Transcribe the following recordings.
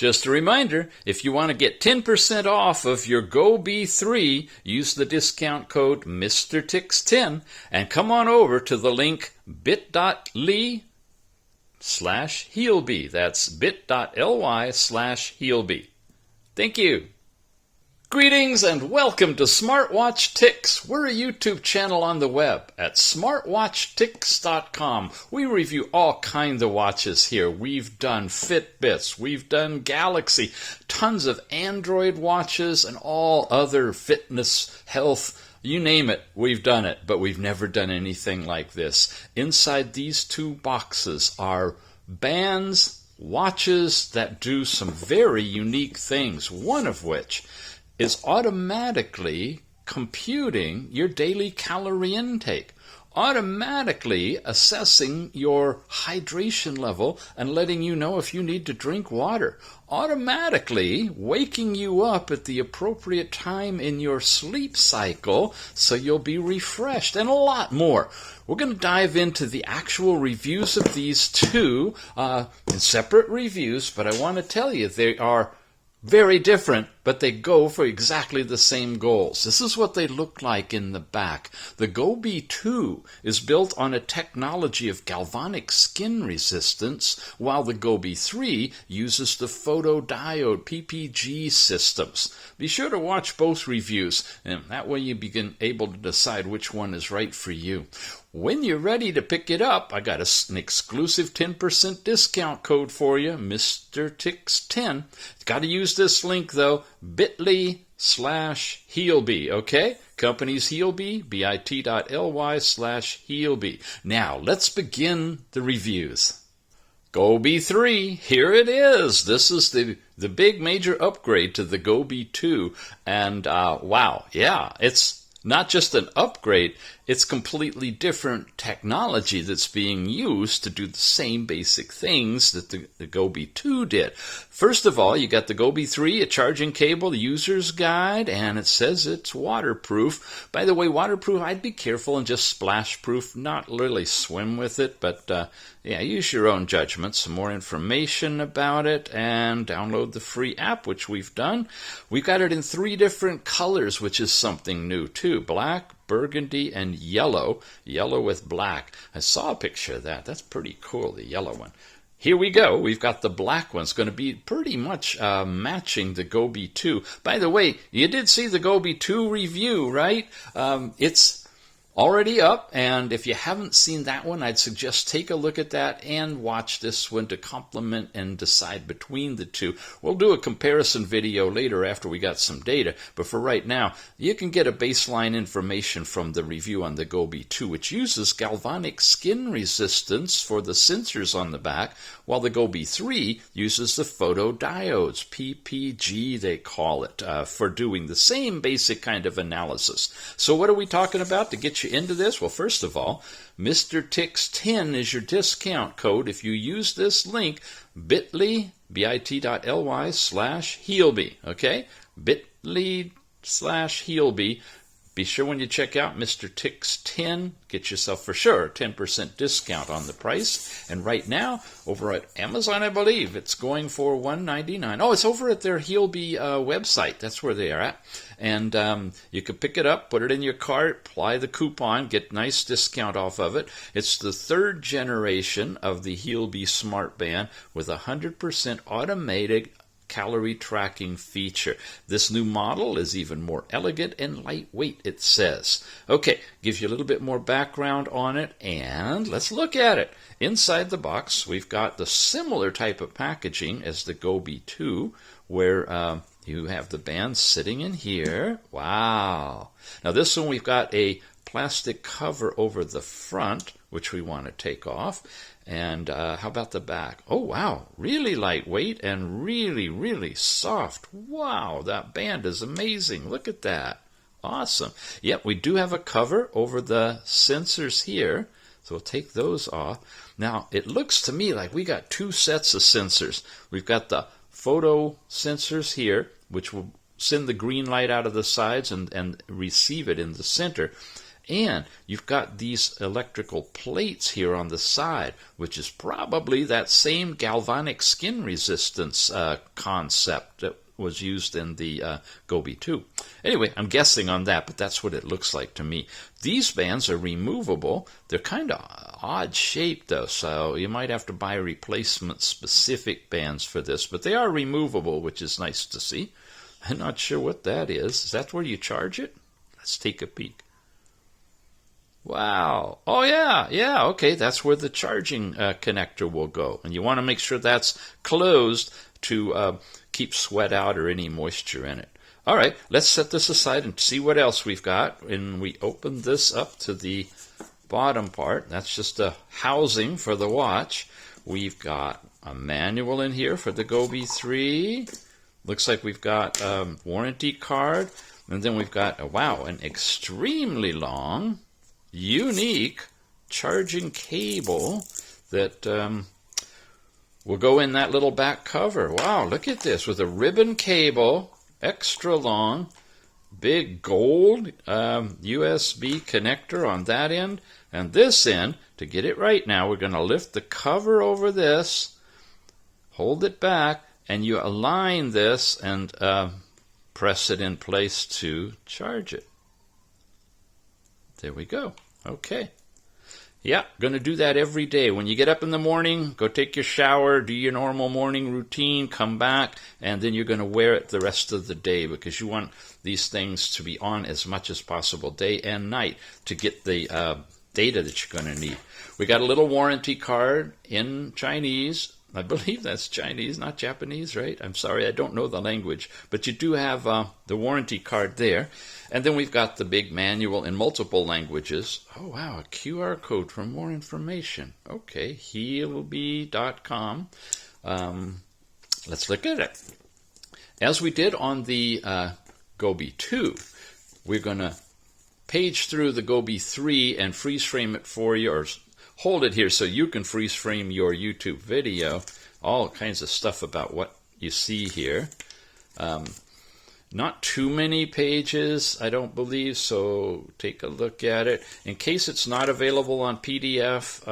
Just a reminder, if you want to get 10% off of your GoBe3, use the discount code MrTix10 and come on over to the link bit.ly/HEALBE. That's bit.ly/HEALBE. Thank you. Greetings and welcome to Smartwatch Tics. We're a YouTube channel on the web at smartwatchtics.com. We review all kinds of watches here. We've done Fitbits, we've done Galaxy, tons of Android watches, and all other fitness, health, you name it, we've done it, but we've never done anything like this. Inside these two boxes are bands, watches that do some very unique things, one of which is automatically computing your daily calorie intake, automatically assessing your hydration level and letting you know if you need to drink water, automatically waking you up at the appropriate time in your sleep cycle so you'll be refreshed, and a lot more. We're going to dive into the actual reviews of these two in separate reviews, but I want to tell you they are very different, but they go for exactly the same goals. This is what they look like in the back. The GoBe2 is built on a technology of galvanic skin resistance, while the GoBe3 uses the photodiode PPG systems. Be sure to watch both reviews, and that way you begin able to decide which one is right for you. When you're ready to pick it up, I got an exclusive 10% discount code for you, MrTix10. Got to use this link, though, bit.ly/HEALBE, okay? Company's HEALBE, bit.ly/HEALBE. Now, let's begin the reviews. GoBe3, here it is. This is the big major upgrade to the GoBe2. And wow, yeah, it's not just an upgrade, it's completely different technology that's being used to do the same basic things that the GoBe2 did. First of all, you got the GoBe3, a charging cable, user's guide, and it says it's waterproof. By the way, waterproof, I'd be careful and just splash proof, not really swim with it, but yeah, use your own judgment. Some more information about it, and download the free app, which we've done. We've got it in 3 different colors, which is something new too. Black, burgundy, and yellow. Yellow with black. I saw a picture of that. That's pretty cool, the yellow one. Here we go. We've got the black one. It's going to be pretty much matching the GoBe2. By the way, you did see the GoBe2 review, right? It's already up, and if you haven't seen that one, I'd suggest take a look at that and watch this one to complement and decide between the two. We'll do a comparison video later after we got some data, but for right now, you can get a baseline information from the review on the GoBe2, which uses galvanic skin resistance for the sensors on the back, while the GoBe3 uses the photodiodes, PPG they call it, for doing the same basic kind of analysis. So what are we talking about to get you into this? Well, first of all, MrTix10 is your discount code. If you use this link, bit.ly/HEALBE, okay? bit.ly/HEALBE. Be sure when you check out MrTix10, get yourself for sure 10% discount on the price. And right now, over at Amazon, I believe, it's going for $199. Oh, it's over at their HEALBE website. That's where they are at. And you can pick it up, put it in your cart, apply the coupon, get nice discount off of it. It's the 3rd generation of the HEALBE Smart Band with 100% automated calorie tracking feature. This new model is even more elegant and lightweight, it says. Okay, gives you a little bit more background on it, and let's look at it. Inside the box, we've got the similar type of packaging as the GoBe2, where you have the band sitting in here. Wow. Now this one, we've got a plastic cover over the front, which we want to take off. And how about the back? Oh, wow, really lightweight and really, really soft. Wow, that band is amazing. Look at that. Awesome. Yep, we do have a cover over the sensors here, so we'll take those off. Now, it looks to me like we got 2 sets of sensors. We've got the photo sensors here, which will send the green light out of the sides and receive it in the center. And you've got these electrical plates here on the side, which is probably that same galvanic skin resistance concept that was used in the GoBe2. Anyway, I'm guessing on that, but that's what it looks like to me. These bands are removable. They're kind of odd shaped, though, so you might have to buy replacement specific bands for this, but they are removable, which is nice to see. I'm not sure what that is. Is that where you charge it? Let's take a peek. Wow. Oh, yeah, okay, that's where the charging connector will go. And you want to make sure that's closed to keep sweat out or any moisture in it. All right, let's set this aside and see what else we've got. When we open this up to the bottom part, that's just a housing for the watch. We've got a manual in here for the GoBe3. Looks like we've got a warranty card. And then we've got, an extremely long, unique charging cable that will go in that little back cover. Wow, look at this, with a ribbon cable, extra long, big gold USB connector on that end. And this end, to get it right now, we're going to lift the cover over this, hold it back, and you align this and press it in place to charge it. There we go. Okay. Yeah, going to do that every day. When you get up in the morning, go take your shower, do your normal morning routine, come back, and then you're going to wear it the rest of the day because you want these things to be on as much as possible, day and night, to get the data that you're going to need. We got a little warranty card in Chinese. I believe that's Chinese, not Japanese, right? I'm sorry, I don't know the language. But you do have the warranty card there. And then we've got the big manual in multiple languages. Oh, wow, a QR code for more information. Okay, HEALBE.com. Let's look at it. As we did on the GoBe2, we're going to page through the GoBe3 and freeze frame it for you, or hold it here so you can freeze frame your YouTube video. All kinds of stuff about what you see here. Not too many pages, I don't believe, so take a look at it. In case it's not available on PDF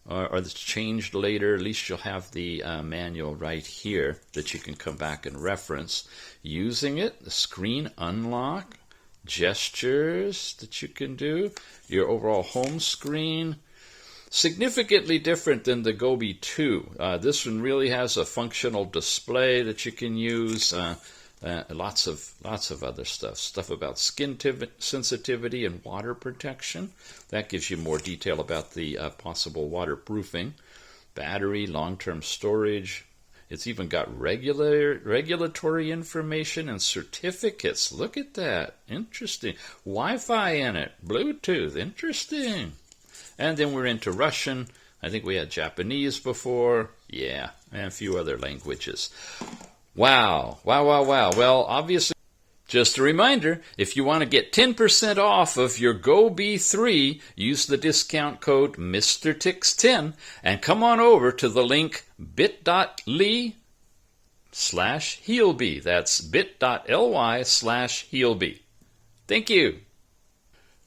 or it's changed later, at least you'll have the manual right here that you can come back and reference. Using it, the screen unlock, gestures that you can do, your overall home screen. Significantly different than the GoBe2. This one really has a functional display that you can use. Lots of other stuff about skin sensitivity and water protection. That gives you more detail about the possible waterproofing. Battery, long-term storage. It's even got regulatory information and certificates. Look at that. Interesting. Wi-Fi in it. Bluetooth. Interesting. And then we're into Russian. I think we had Japanese before. Yeah, and a few other languages. Wow. Well, obviously, just a reminder, if you want to get 10% off of your GoBe3, use the discount code MrTix10 and come on over to the link bit.ly/HEALBE. That's bit.ly/HEALBE. Thank you.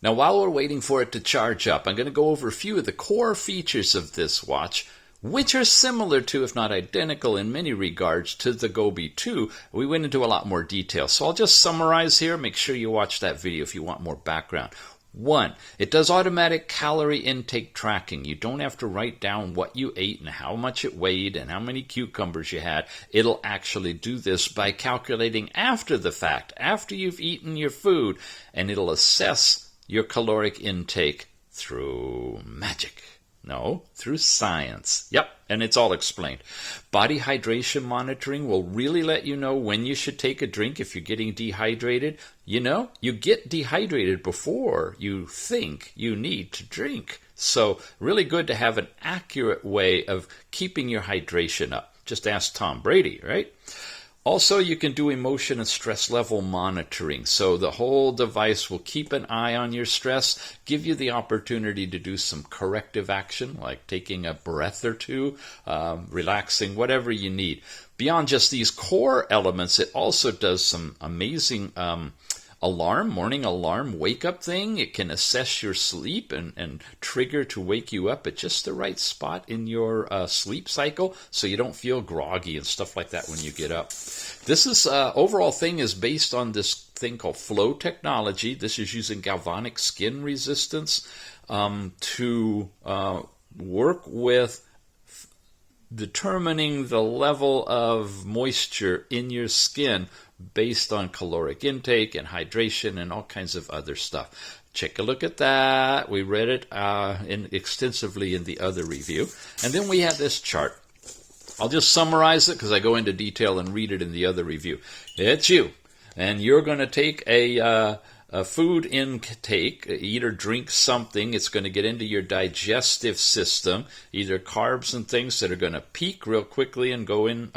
Now, while we're waiting for it to charge up, I'm going to go over a few of the core features of this watch, which are similar to, if not identical in many regards, to the GoBe2. We went into a lot more detail, so I'll just summarize here. Make sure you watch that video if you want more background. 1, it does automatic calorie intake tracking. You don't have to write down what you ate and how much it weighed and how many cucumbers you had. It'll actually do this by calculating after the fact, after you've eaten your food, and it'll assess your caloric intake through magic. No, through science. Yep, and it's all explained. Body hydration monitoring will really let you know when you should take a drink if you're getting dehydrated. You know, you get dehydrated before you think you need to drink. So really good to have an accurate way of keeping your hydration up. Just ask Tom Brady, right? Also, you can do emotion and stress level monitoring. So the whole device will keep an eye on your stress, give you the opportunity to do some corrective action, like taking a breath or two, relaxing, whatever you need. Beyond just these core elements, it also does some amazing alarm, morning alarm, wake up thing. It can assess your sleep and trigger to wake you up at just the right spot in your sleep cycle so you don't feel groggy and stuff like that when you get up. This is overall thing is based on this thing called flow technology. This is using galvanic skin resistance to work with determining the level of moisture in your skin based on caloric intake and hydration and all kinds of other stuff. Take a look at that. We read it extensively in the other review. And then we have this chart. I'll just summarize it because I go into detail and read it in the other review. It's you. And you're going to take a food intake, eat or drink something. It's going to get into your digestive system, either carbs and things that are going to peak real quickly and go in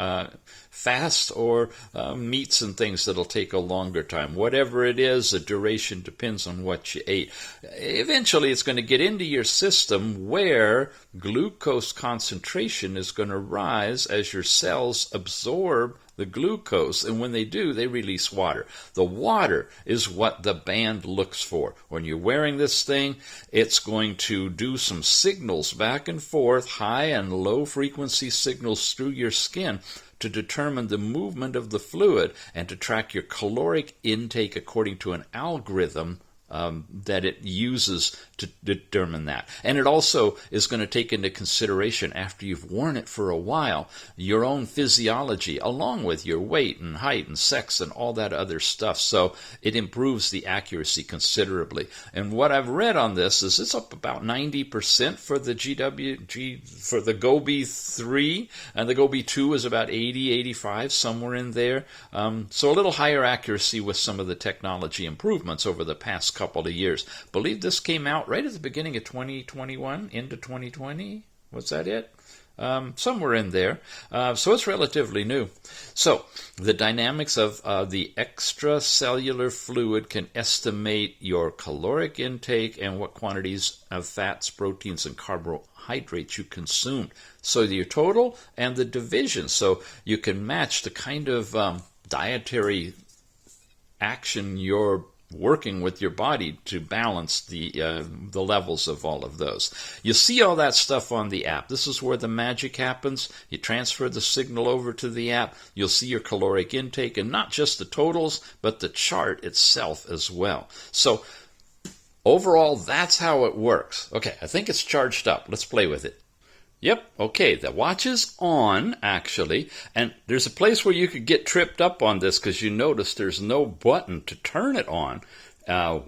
fast, or meats and things that'll take a longer time. Whatever it is, the duration depends on what you ate. Eventually, it's going to get into your system where glucose concentration is going to rise as your cells absorb the glucose, and when they do, they release water. The water is what the band looks for. When you're wearing this thing, it's going to do some signals back and forth, high and low frequency signals through your skin to determine the movement of the fluid and to track your caloric intake according to an algorithm that it uses to determine that. And it also is going to take into consideration, after you've worn it for a while, your own physiology, along with your weight and height and sex and all that other stuff. So it improves the accuracy considerably. And what I've read on this is it's up about 90% for the for the GoBe3, and the GoBe2 is about 80, 85, somewhere in there. So a little higher accuracy with some of the technology improvements over the past couple of years. Believe this came out right at the beginning of 2021 into 2020. Was that it? Somewhere in there. So it's relatively new. So the dynamics of the extracellular fluid can estimate your caloric intake and what quantities of fats, proteins, and carbohydrates you consume. So your total and the division. So you can match the kind of dietary action you're working with your body to balance the levels of all of those. You see all that stuff on the app. This is where the magic happens. You transfer the signal over to the app. You'll see your caloric intake, and not just the totals, but the chart itself as well. So overall, that's how it works. Okay, I think it's charged up. Let's play with it. Yep, okay, the watch is on, actually, and there's a place where you could get tripped up on this because you notice there's no button to turn it on.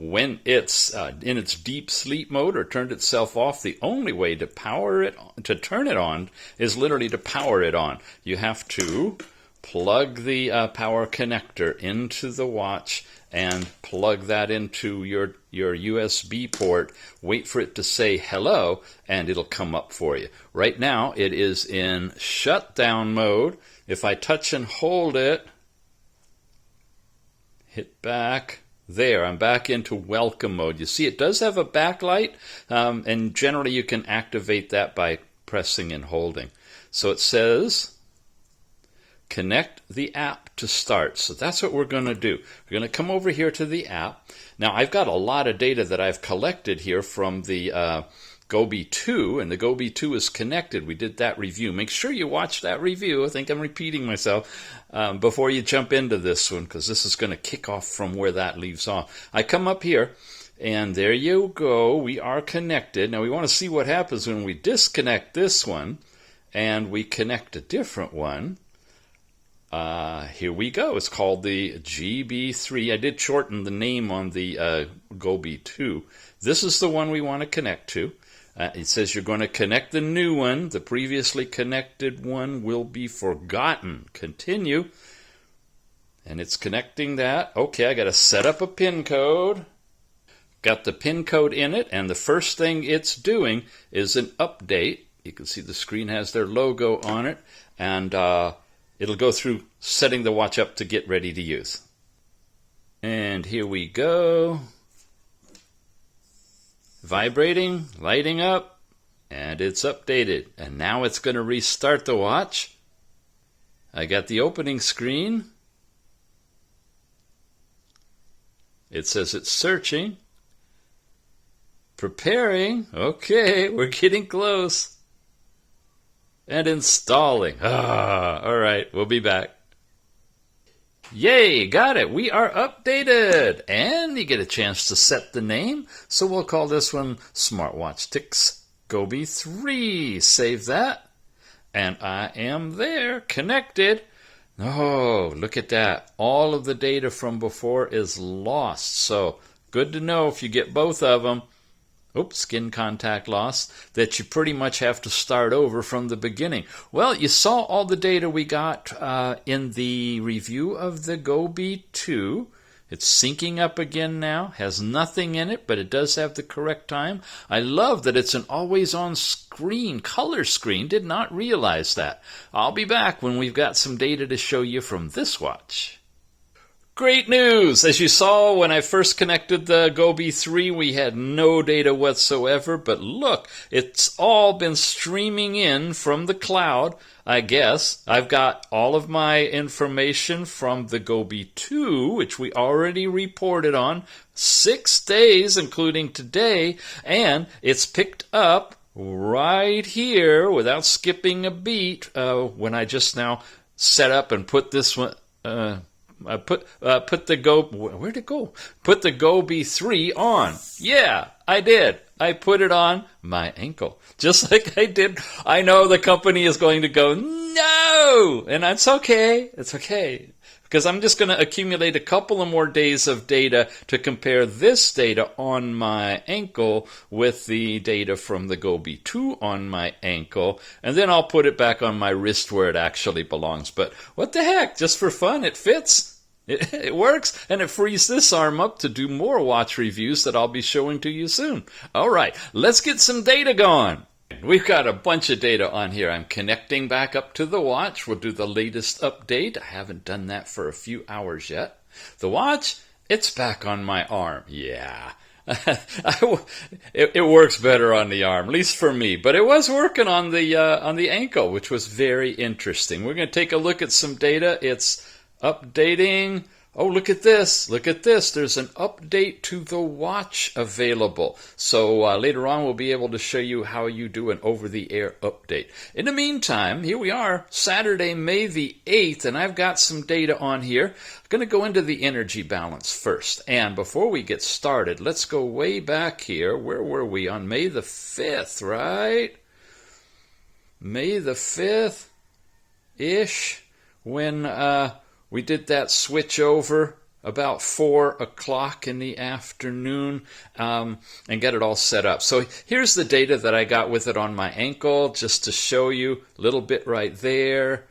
When it's in its deep sleep mode or turned itself off, the only way to to turn it on is literally to power it on. You have to plug the power connector into the watch and plug that into your USB port, wait for it to say hello, and it'll come up for you. Right now, it is in shutdown mode. If I touch and hold it, hit back, there, I'm back into welcome mode. You see, it does have a backlight, and generally you can activate that by pressing and holding. So it says, connect the app to start. So that's what we're going to do. We're going to come over here to the app. Now, I've got a lot of data that I've collected here from the GoBe2, and the GoBe2 is connected. We did that review. Make sure you watch that review. I think I'm repeating myself before you jump into this one, because this is going to kick off from where that leaves off. I come up here, and there you go. We are connected. Now, we want to see what happens when we disconnect this one, and we connect a different one. Here we go. It's called the GoBe3. I did shorten the name on the GoBe2. This is the one we want to connect to. It says you're going to connect the new one. The previously connected one will be forgotten. Continue. And it's connecting that. Okay, I got to set up a PIN code. Got the PIN code in it, and the first thing it's doing is an update. You can see the screen has their logo on it, and it'll go through setting the watch up to get ready to use. And here we go. Vibrating, lighting up, and it's updated. And now it's going to restart the watch. I got the opening screen. It says it's searching. Preparing. Okay, we're getting close. And installing. All right, we'll be back. Yay, got it. We are updated. And you get a chance to set the name. So we'll call this one Smartwatch Ticks GoBe3. Save that. And I am there, connected. Oh, look at that. All of the data from before is lost. So good to know if you get both of them. Oops, skin contact loss, that you pretty much have to start over from the beginning. Well, you saw all the data we got in the review of the GoBe2. It's syncing up again now, has nothing in it, but it does have the correct time. I love that it's an always-on screen, color screen. Did not realize that. I'll be back when we've got some data to show you from this watch. Great news! As you saw when I first connected the GoBe3, we had no data whatsoever, but look, it's all been streaming in from the cloud, I guess. I've got all of my information from the GoBe2, which we already reported on, 6 days, including today, and it's picked up right here without skipping a beat when I just now set up and put this one... I put the where'd it go? Put the GoBe3 on. Yeah, I did. I put it on my ankle. Just like I did. I know the company is going to go, no! And that's okay. It's okay. Because I'm just going to accumulate a couple of more days of data to compare this data on my ankle with the data from the GoBe2 on my ankle. And then I'll put it back on my wrist where it actually belongs. But what the heck? Just for fun, it fits. It works, and it frees this arm up to do more watch reviews that I'll be showing to you soon. All right, let's get some data going. We've got a bunch of data on here. I'm connecting back up to the watch. We'll do the latest update. I haven't done that for a few hours yet. The watch, it's back on my arm. Yeah. It works better on the arm, at least for me. But it was working on the ankle, which was very interesting. We're going to take a look at some data. It's updating. Oh, look at this. Look at this. There's an update to the watch available. So later on, we'll be able to show you how you do an over-the-air update. In the meantime, here we are, Saturday, May the 8th, and I've got some data on here. I'm going to go into the energy balance first. And before we get started, let's go way back here. Where were we? On May the 5th, right? May the 5th-ish, when... we did that switch over about 4 o'clock in the afternoon and get it all set up. So here's the data that I got with it on my ankle, just to show you a little bit right there.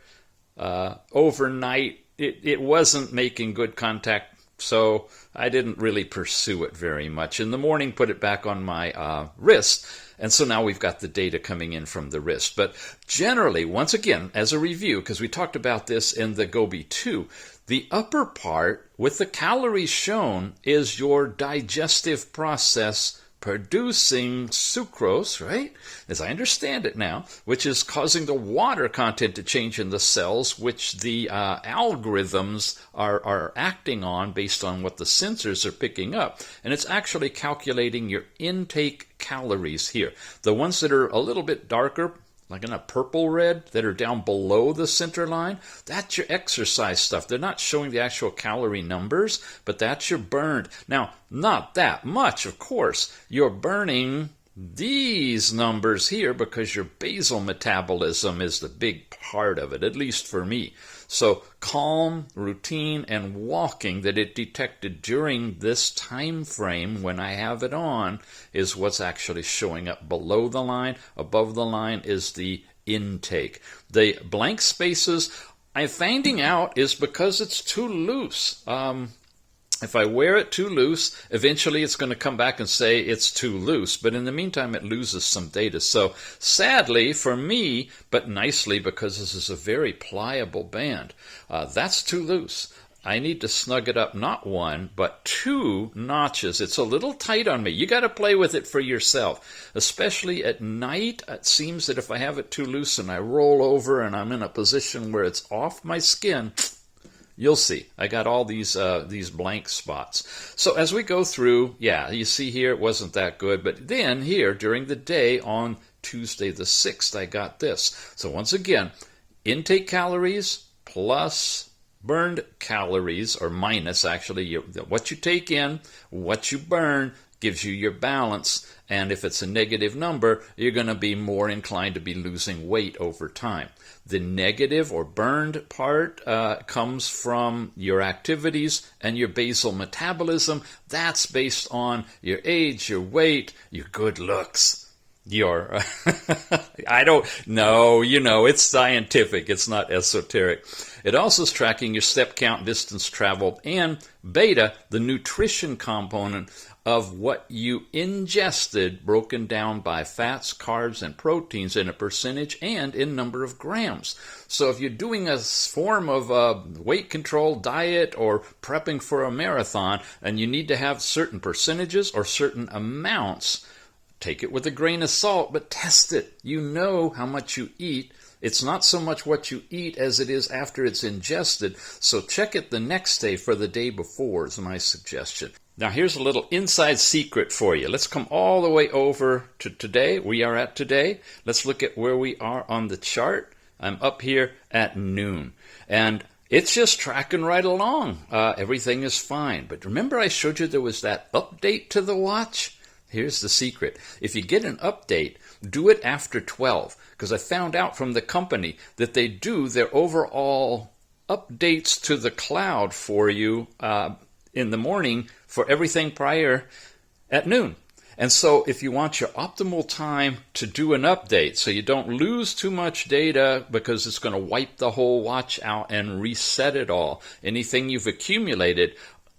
Overnight, it wasn't making good contact, so I didn't really pursue it very much. In the morning, put it back on my wrist. And so now we've got the data coming in from the wrist. But generally, once again, as a review, because we talked about this in the GoBe2, the upper part with the calories shown is your digestive process producing sucrose, right? As I understand it now, which is causing the water content to change in the cells, which the algorithms are acting on based on what the sensors are picking up. And it's actually calculating your intake calories here. The ones that are a little bit darker, like in a purple red, that are down below the center line, that's your exercise stuff. They're not showing the actual calorie numbers, but that's your burned. Now, not that much, of course. You're burning these numbers here because your basal metabolism is the big part of it, at least for me. So calm, routine, and walking that it detected during this time frame when I have it on is what's actually showing up below the line. Above the line is the intake. The blank spaces I'm finding out is because it's too loose. If I wear it too loose, eventually it's going to come back and say it's too loose. But in the meantime, it loses some data. So sadly for me, but nicely because this is a very pliable band, that's too loose. I need to snug it up, not 1, but 2 notches. It's a little tight on me. You got to play with it for yourself, especially at night. It seems that if I have it too loose and I roll over and I'm in a position where it's off my skin, You'll see. I got all these blank spots. So as we go through, yeah, you see here it wasn't that good. But then here during the day on Tuesday the 6th, I got this. So once again, intake calories plus burned calories, or minus actually, what you take in, what you burn, gives you your balance. And if it's a negative number, you're going to be more inclined to be losing weight over time. The negative or burned part comes from your activities and your basal metabolism. That's based on your age, your weight, your good looks. I don't know, it's scientific. It's not esoteric. It also is tracking your step count, distance traveled, and beta, the nutrition component of what you ingested, broken down by fats, carbs, and proteins in a percentage and in number of grams. So if you're doing a form of a weight control diet or prepping for a marathon and you need to have certain percentages or certain amounts, take it with a grain of salt, but test it. You know how much you eat. It's not so much what you eat as it is after it's ingested. So check it the next day for the day before is my suggestion. Now here's a little inside secret for you. Let's come all the way over to today. We are at today. Let's look at where we are on the chart. I'm up here at noon. And it's just tracking right along. Everything is fine. But remember I showed you there was that update to the watch? Here's the secret. If you get an update, do it after 12. Because I found out from the company that they do their overall updates to the cloud for you in the morning for everything prior at noon. And so if you want your optimal time to do an update so you don't lose too much data because it's going to wipe the whole watch out and reset it all, anything you've accumulated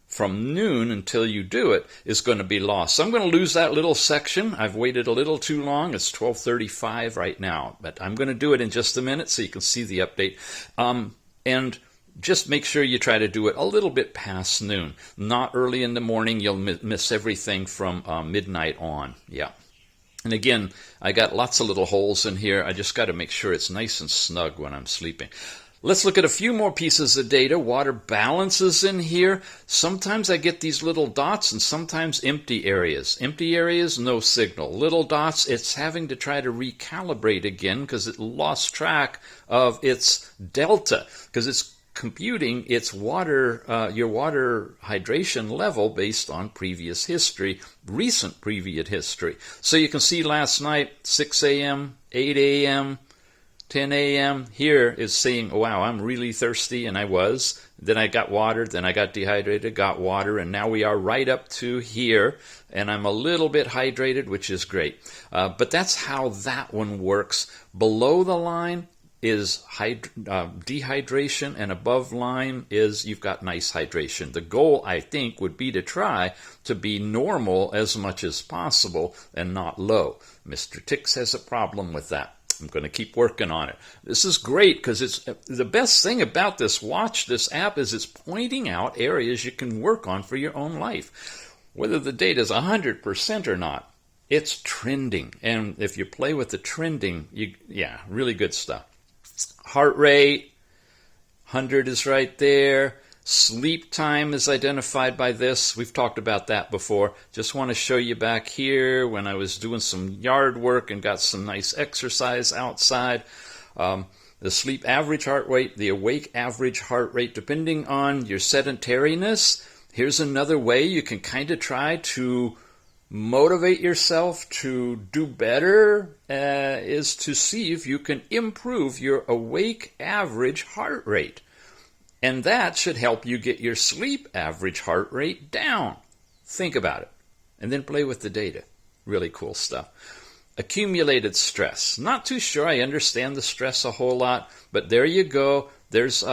from noon until you do it is going to be lost. So I'm going to lose that little section. I've waited a little too long. It's 12:35 right now, but I'm going to do it in just a minute so you can see the update. And just make sure you try to do it a little bit past noon. Not early in the morning. You'll miss everything from midnight on. Yeah. And again, I got lots of little holes in here. I just got to make sure it's nice and snug when I'm sleeping. Let's look at a few more pieces of data. Water balance is in here. Sometimes I get these little dots and sometimes empty areas. Empty areas, no signal. Little dots, it's having to try to recalibrate again because it lost track of its delta, because it's computing its your water hydration level based on previous history, recent previous history. So you can see last night, 6 a.m., 8 a.m., 10 a.m. here is saying, wow, I'm really thirsty, and I was. Then I got water, then I got dehydrated, got water, and now we are right up to here, and I'm a little bit hydrated, which is great. But that's how that one works. Below the line is dehydration, and above line is you've got nice hydration. The goal, I think, would be to try to be normal as much as possible and not low. Mr. Tix has a problem with that. I'm going to keep working on it. This is great because it's the best thing about this watch, this app, is it's pointing out areas you can work on for your own life. Whether the data is 100% or not, it's trending. And if you play with the trending, really good stuff. Heart rate, 100 is right there. Sleep time is identified by this. We've talked about that before. Just want to show you back here when I was doing some yard work and got some nice exercise outside. The sleep average heart rate, the awake average heart rate, depending on your sedentariness. Here's another way you can kind of try to motivate yourself to do better, is to see if you can improve your awake average heart rate. And that should help you get your sleep average heart rate down. Think about it. And then play with the data. Really cool stuff. Accumulated stress. Not too sure I understand the stress a whole lot, but there you go. There's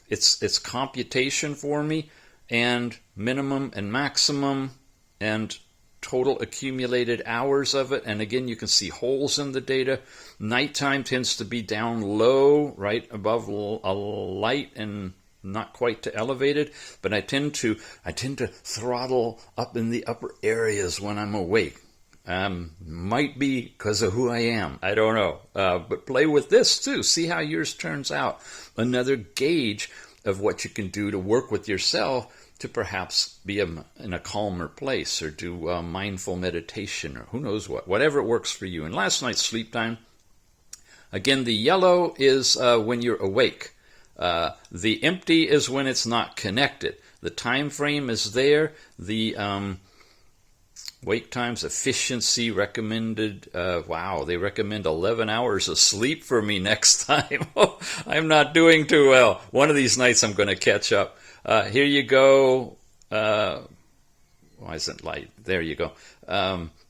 it's computation for me, and minimum and maximum and total accumulated hours of it. And again, you can see holes in the data. Nighttime tends to be down low, right above a light and not quite to elevated, but I tend to throttle up in the upper areas when I'm awake. Might be because of who I am. I don't know. But play with this too. See how yours turns out. Another gauge of what you can do to work with yourself to perhaps be in a calmer place, or do mindful meditation, or who knows what, whatever works for you. And last night's sleep time, again, the yellow is when you're awake. The empty is when it's not connected. The time frame is there. The wake times, efficiency recommended. Wow, they recommend 11 hours of sleep for me next time. I'm not doing too well. One of these nights I'm going to catch up. Here you go. Why isn't light? There you go.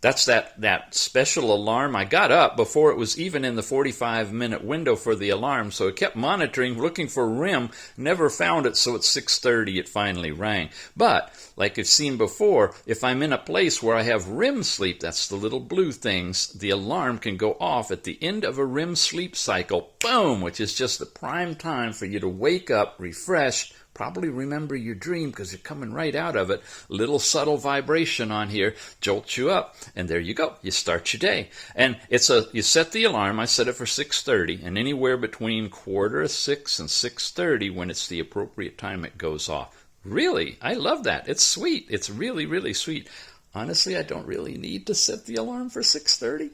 That's that special alarm. I got up before it was even in the 45-minute window for the alarm, so I kept monitoring, looking for REM, never found it, so at 6:30 it finally rang. But, like I've seen before, if I'm in a place where I have REM sleep, that's the little blue things, the alarm can go off at the end of a REM sleep cycle, boom, which is just the prime time for you to wake up, refreshed, probably remember your dream because you're coming right out of it. Little subtle vibration on here jolts you up, and there you go. You start your day. And you set the alarm. I set it for 6:30, and anywhere between 5:45 and 6:30, when it's the appropriate time, it goes off. Really, I love that. It's sweet. It's really, really sweet. Honestly, I don't really need to set the alarm for 6:30,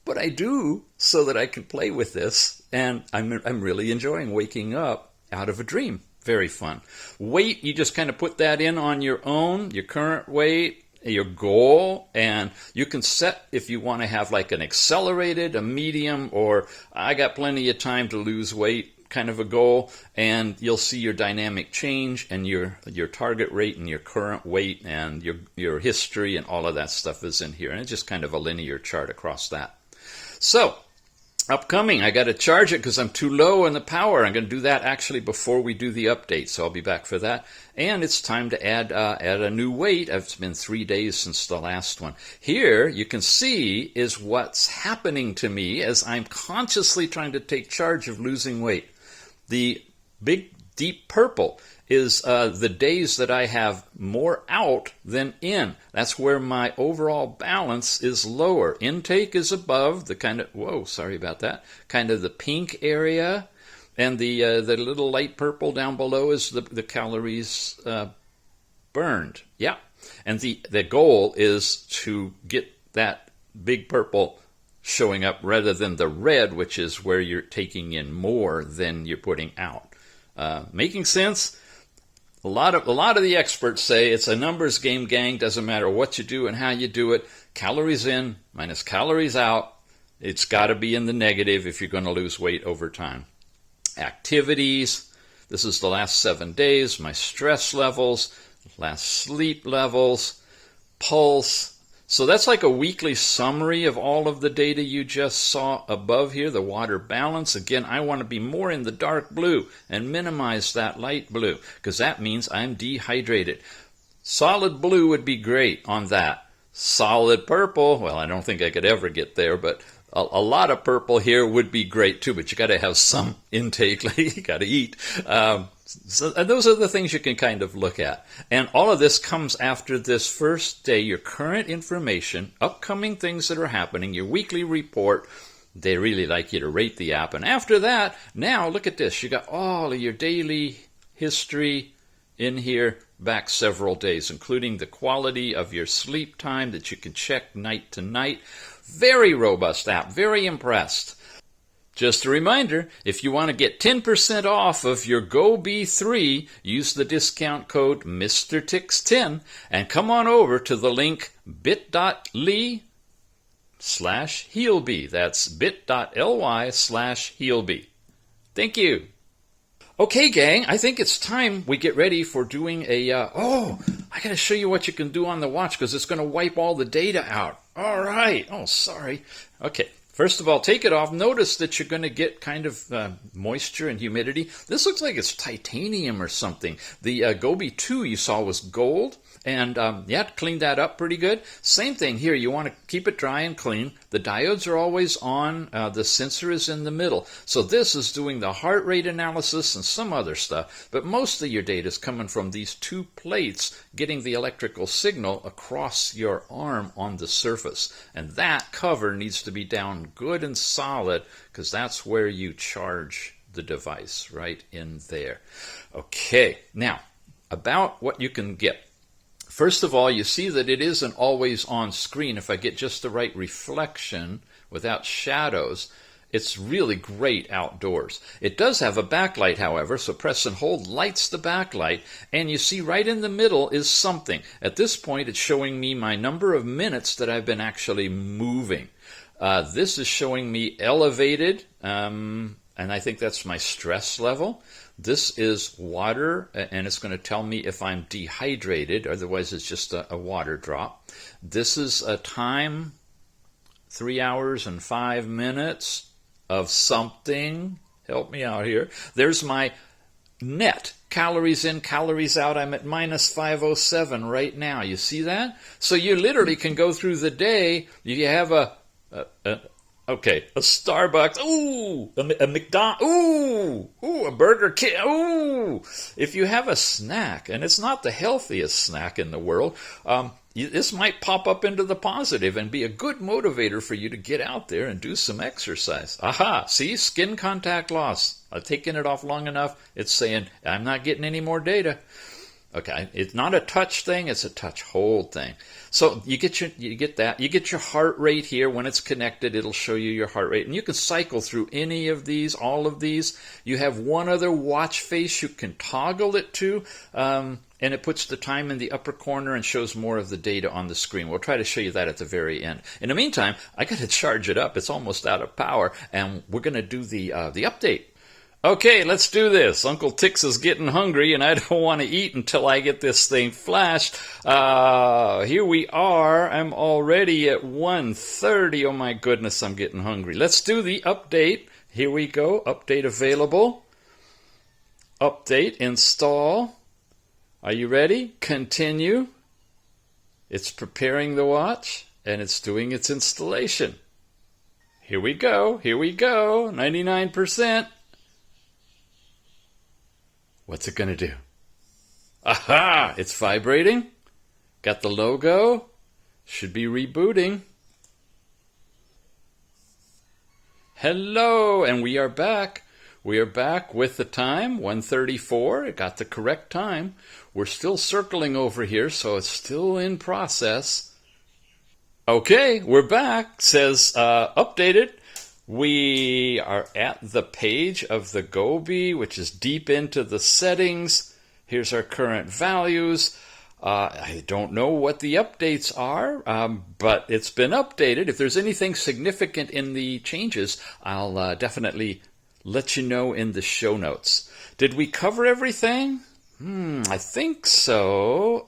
but I do so that I can play with this, and I'm really enjoying waking up out of a dream. Very fun. Weight, you just kind of put that in on your own, your current weight, your goal, and you can set if you want to have like an accelerated, a medium, or I got plenty of time to lose weight kind of a goal, and you'll see your dynamic change and your target rate and your current weight and your history and all of that stuff is in here. And it's just kind of a linear chart across that. So, upcoming, I got to charge it because I'm too low in the power. I'm going to do that actually before we do the update, so I'll be back for that. And it's time to add a new weight. It's been 3 days since the last one. Here, you can see is what's happening to me as I'm consciously trying to take charge of losing weight. The big, deep purple is the days that I have more out than in. That's where my overall balance is lower. Intake is above the kind of, whoa, sorry about that, kind of the pink area, and the little light purple down below is the calories burned. Yeah, and the goal is to get that big purple showing up rather than the red, which is where you're taking in more than you're putting out. Making sense? A lot of the experts say it's a numbers game, gang. Doesn't matter what you do and how you do it. Calories in minus calories out. It's got to be in the negative if you're going to lose weight over time. Activities. This is the last 7 days. My stress levels, last sleep levels, pulse. So that's like a weekly summary of all of the data you just saw above here, the water balance. Again, I want to be more in the dark blue and minimize that light blue because that means I'm dehydrated. Solid blue would be great on that. Solid purple, well, I don't think I could ever get there, but a lot of purple here would be great too, but you got to have some intake, you got to eat. So those are the things you can kind of look at. And all of this comes after this first day, your current information, upcoming things that are happening, your weekly report. They really like you to rate the app. And after that, now look at this. You got all of your daily history in here back several days, including the quality of your sleep time that you can check night to night. Very robust app. Very impressed. Just a reminder, if you want to get 10% off of your GoBe3, use the discount code MrTix10 and come on over to the link bit.ly/HEALBE. That's bit.ly/HEALBE. Thank you. Okay, gang, I think it's time we get ready for doing I got to show you what you can do on the watch because it's going to wipe all the data out. All right. Oh, sorry. Okay. First of all, take it off. Notice that you're going to get kind of moisture and humidity. This looks like it's titanium or something. The GoBe2 you saw was gold. And clean that up pretty good. Same thing here. You want to keep it dry and clean. The diodes are always on. The sensor is in the middle. So this is doing the heart rate analysis and some other stuff. But most of your data is coming from these two plates getting the electrical signal across your arm on the surface. And that cover needs to be down good and solid because that's where you charge the device right in there. Okay, now about what you can get. First of all, you see that it isn't always on screen. If I get just the right reflection without shadows, it's really great outdoors. It does have a backlight, however, so press and hold lights the backlight, and you see right in the middle is something. At this point, it's showing me my number of minutes that I've been actually moving. This is showing me elevated, and I think that's my stress level. This is water, and it's going to tell me if I'm dehydrated, otherwise it's just a water drop. This is a time, 3 hours and 5 minutes of something. Help me out here. There's my net. Calories in, calories out. I'm at minus 507 right now. You see that? So you literally can go through the day. You have a Starbucks, ooh, a McDonald's, ooh, a Burger King, ooh. If you have a snack, and it's not the healthiest snack in the world, this might pop up into the positive and be a good motivator for you to get out there and do some exercise. Aha, see, skin contact loss. I've taken it off long enough. It's saying, I'm not getting any more data. Okay, it's not a touch thing, it's a touch hold thing. So you get that. You get your heart rate here. When it's connected, it'll show you your heart rate. And you can cycle through any of these, all of these. You have one other watch face you can toggle it to, and it puts the time in the upper corner and shows more of the data on the screen. We'll try to show you that at the very end. In the meantime, I got to charge it up. It's almost out of power, and we're going to do the update. Okay, let's do this. Uncle Tix is getting hungry, and I don't want to eat until I get this thing flashed. Here we are. I'm already at 1:30. Oh, my goodness, I'm getting hungry. Let's do the update. Here we go. Update available. Update, install. Are you ready? Continue. It's preparing the watch, and it's doing its installation. Here we go. Here we go. 99%. What's it going to do? Aha! It's vibrating. Got the logo. Should be rebooting. Hello, and we are back. We are back with the time, 1:34. It got the correct time. We're still circling over here, so it's still in process. Okay, we're back. Says updated. We are at the page of the GoBe, which is deep into the settings. Here's our current values. I don't know what the updates are, but it's been updated. If there's anything significant in the changes, I'll definitely let you know in the show notes. Did we cover everything? I think so.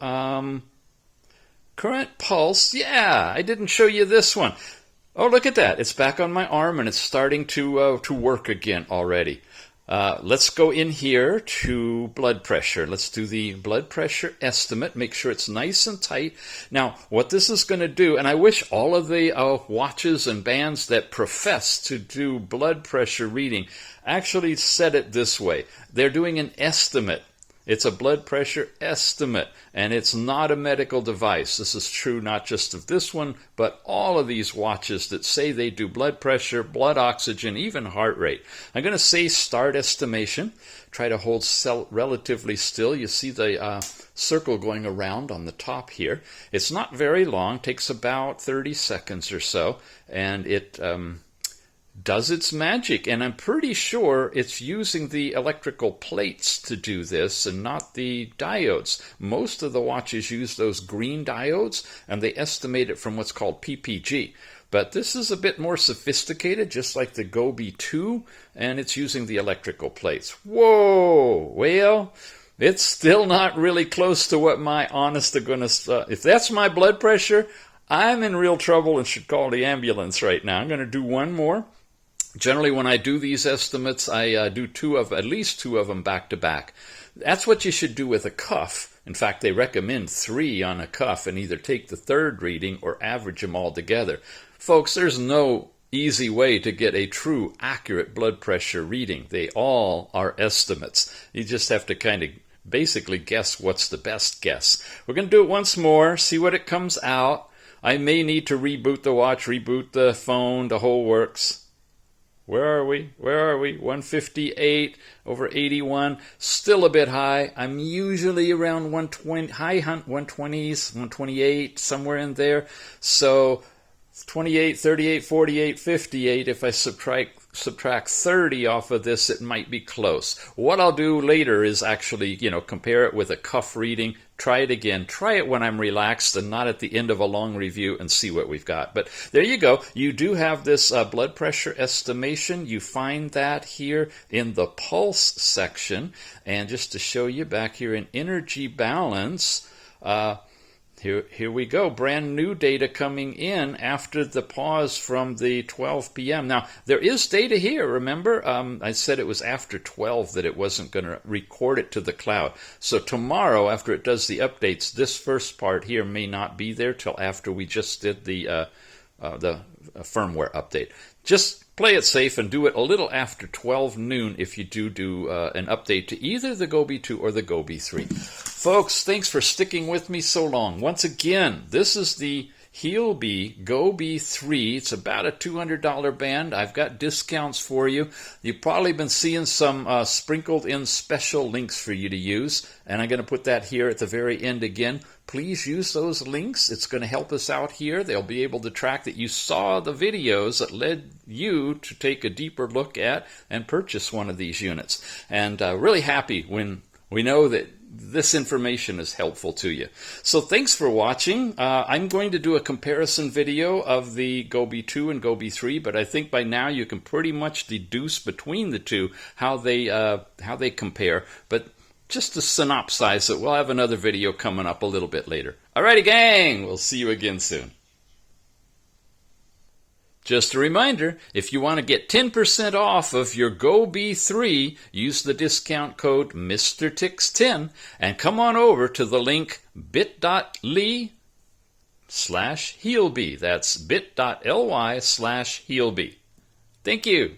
Current pulse. Yeah, I didn't show you this one. Oh, look at that. It's back on my arm, and it's starting to work again already. Let's go in here to blood pressure. Let's do the blood pressure estimate. Make sure it's nice and tight. Now, what this is going to do, and I wish all of the watches and bands that profess to do blood pressure reading actually said it this way. They're doing an estimate. It's a blood pressure estimate, and it's not a medical device. This is true not just of this one, but all of these watches that say they do blood pressure, blood oxygen, even heart rate. I'm going to say start estimation. Try to hold relatively still. You see the circle going around on the top here. It's not very long, takes about 30 seconds or so, and it does its magic, and I'm pretty sure it's using the electrical plates to do this and not the diodes. Most of the watches use those green diodes, and they estimate it from what's called PPG. But this is a bit more sophisticated, just like the GoBe2, and it's using the electrical plates. Whoa! Well, it's still not really close to what my honest to goodness... if that's my blood pressure, I'm in real trouble and should call the ambulance right now. I'm going to do one more. Generally, when I do these estimates, I do at least two of them back to back. That's what you should do with a cuff. In fact, they recommend 3 on a cuff and either take the third reading or average them all together. Folks, there's no easy way to get a true, accurate blood pressure reading. They all are estimates. You just have to kind of basically guess what's the best guess. We're going to do it once more, see what it comes out. I may need to reboot the watch, reboot the phone, the whole works. Where are we? 158 over 81. Still a bit high. I'm usually around 120, high 120s, 128, somewhere in there. So 28, 38, 48, 58. If I subtract 30 off of this, it might be close. What I'll do later is actually, compare it with a cuff reading. Try it again. Try it when I'm relaxed and not at the end of a long review, and see what we've got. But there you go. You do have this blood pressure estimation. You find that here in the pulse section. And just to show you, back here in energy balance, Here we go. Brand new data coming in after the pause from the 12 p.m. Now, there is data here. Remember, I said it was after 12 that it wasn't going to record it to the cloud. So tomorrow, after it does the updates, this first part here may not be there till after we just did the firmware update. Just play it safe and do it a little after 12 noon if you do an update to either the GoBe2 or the GoBe3. Folks, thanks for sticking with me so long. Once again, this is the HEALBE GoBe3. It's about a $200 band. I've got discounts for you. You've probably been seeing some sprinkled in special links for you to use, and I'm going to put that here at the very end again. Please use those links. It's going to help us out here. They'll be able to track that you saw the videos that led you to take a deeper look at and purchase one of these units. And really happy when we know that this information is helpful to you. So thanks for watching. I'm going to do a comparison video of the GoBe2 and GoBe3, but I think by now you can pretty much deduce between the two how they compare. But just to synopsize it, we'll have another video coming up a little bit later. Alrighty, gang, we'll see you again soon. Just a reminder, if you want to get 10% off of your GoBe3, use the discount code MrTix10 and come on over to the link bit.ly/HEALBE. That's bit.ly/HEALBE. Thank you.